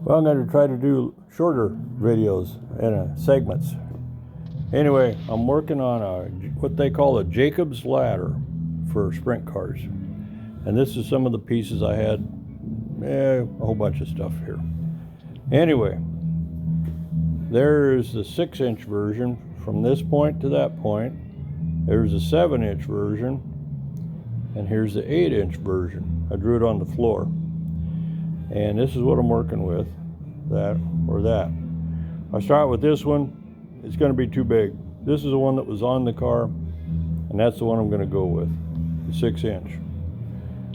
Well, I'm going to try to do shorter videos and segments. Anyway, I'm working on what they call a Jacob's ladder for sprint cars. And this is some of the pieces I had, a whole bunch of stuff here. Anyway, there's the 6-inch version from this point to that point. There's a 7-inch version, and here's the 8-inch version. I drew it on the floor. And this is what I'm working with, that or that. I start with this one. It's going to be too big. This is the one that was on the car, and that's the one I'm going to go with, the 6-inch.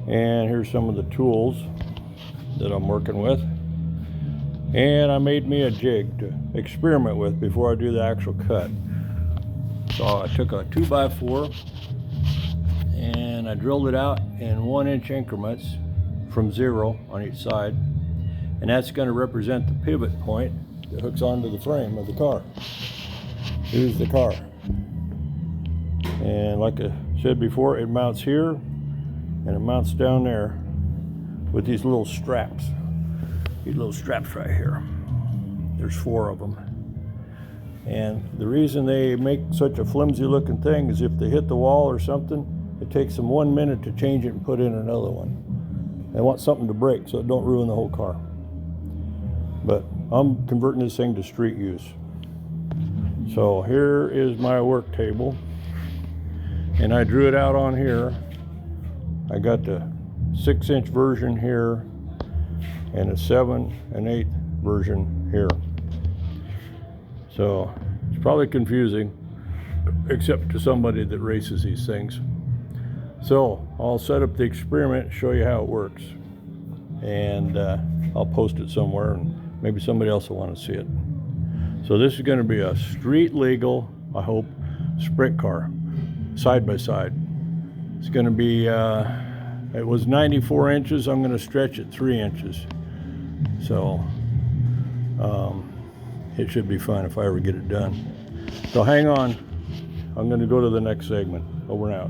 And here's some of the tools that I'm working with. And I made me a jig to experiment with before I do the actual cut. So I took a 2x4 and I drilled it out in 1-inch increments from 0 on each side, and that's going to represent the pivot point that hooks onto the frame of the car. Here's the car, and like I said before, it mounts here and it mounts down there with these little straps. These little straps right here. There's 4 of them, and the reason they make such a flimsy looking thing is if they hit the wall or something, it takes them 1 minute to change it and put in another one. They want something to break so it don't ruin the whole car. But I'm converting this thing to street use. So here is my work table, and I drew it out on here. I got the 6-inch version here and a 7 and 8 version here. So it's probably confusing, except to somebody that races these things. So I'll set up the experiment, show you how it works, and I'll post it somewhere, and maybe somebody else will want to see it. So this is going to be a street legal, I hope, sprint car, side by side. It's going to be, it was 94 inches. I'm going to stretch it 3 inches. So it should be fun if I ever get it done. So hang on. I'm going to go to the next segment. Over and out.